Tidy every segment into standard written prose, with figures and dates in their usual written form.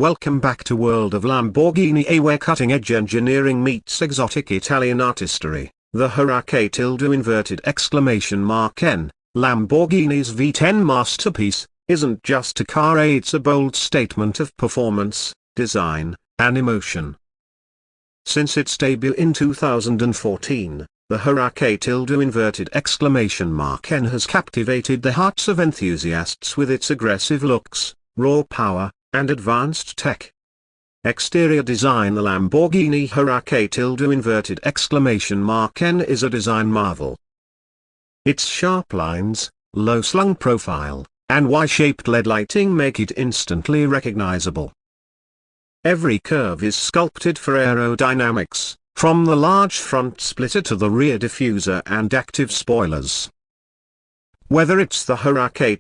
Welcome back to World of Lamborghini, where cutting-edge engineering meets exotic Italian artistry. The Huracán !N, Lamborghini's V10 masterpiece, isn't just a car, it's a bold statement of performance, design, and emotion. Since its debut in 2014, the Huracán !N has captivated the hearts of enthusiasts with its aggressive looks, raw power, and advanced tech. Exterior design. The Lamborghini Huracán !N is a design marvel. Its sharp lines, low-slung profile, and Y-shaped LED lighting make it instantly recognizable. Every curve is sculpted for aerodynamics, from the large front splitter to the rear diffuser and active spoilers. Whether it's the Huracán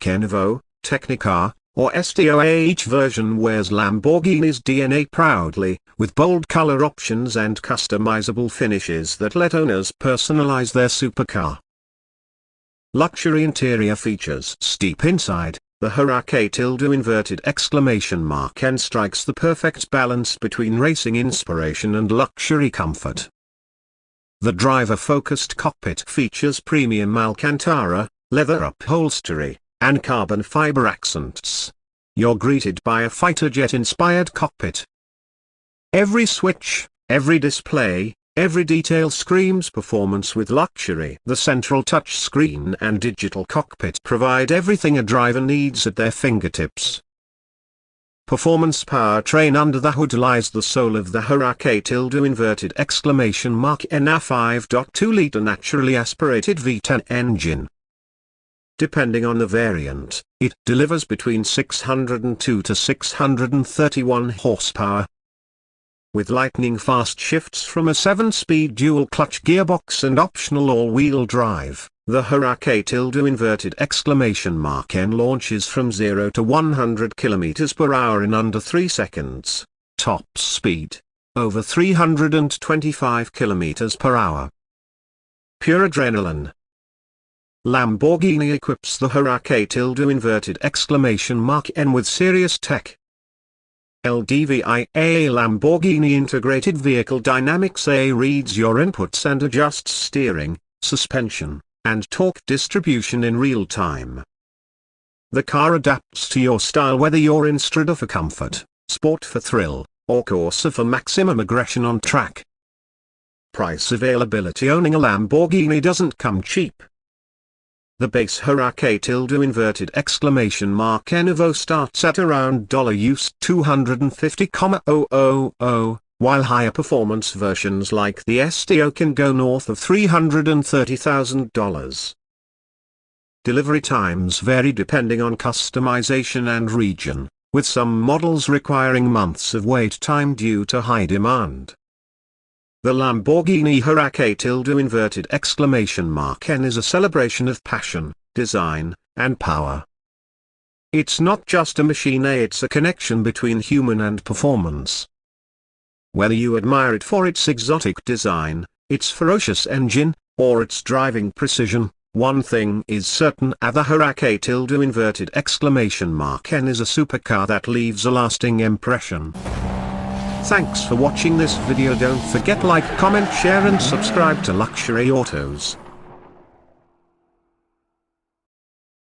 !N Evo, Technicar, or STOA, each version wears Lamborghini's DNA proudly, with bold color options and customizable finishes that let owners personalize their supercar. Luxury interior features. Steep inside, the Huracán !N strikes the perfect balance between racing inspiration and luxury comfort. The driver-focused cockpit features premium Alcantara, leather upholstery, and carbon fiber accents. You're greeted by a fighter jet-inspired cockpit. Every switch, every display, every detail screams performance with luxury. The central touch screen and digital cockpit provide everything a driver needs at their fingertips. Performance powertrain. Under the hood lies the soul of the Huracán !N, a 5.2-liter naturally aspirated V10 engine. Depending on the variant, it delivers between 602 to 631 horsepower. With lightning-fast shifts from a 7-speed dual-clutch gearbox and optional all-wheel drive, the Huracán !N launches from 0 to 100 km/h in under 3 seconds. Top speed, over 325 km/h. Pure adrenaline. Lamborghini equips the Huracán !N with serious tech. LDVIA Lamborghini Integrated Vehicle Dynamics reads your inputs and adjusts steering, suspension, and torque distribution in real time. The car adapts to your style, whether you're in Strada for comfort, sport for thrill, or Corsa for maximum aggression on track. Price. Availability. Owning a Lamborghini doesn't come cheap. The base Huracán !N Evo starts at around US $250,000, while higher performance versions like the STO can go north of $330,000. Delivery times vary depending on customization and region, with some models requiring months of wait time due to high demand. The Lamborghini Huracán !N is a celebration of passion, design, and power. It's not just a machine, it's a connection between human and performance. Whether you admire it for its exotic design, its ferocious engine, or its driving precision, one thing is certain: the Huracán !N is a supercar that leaves a lasting impression. Thanks for watching this video. Don't forget like, comment, share and subscribe to Luxury Autos.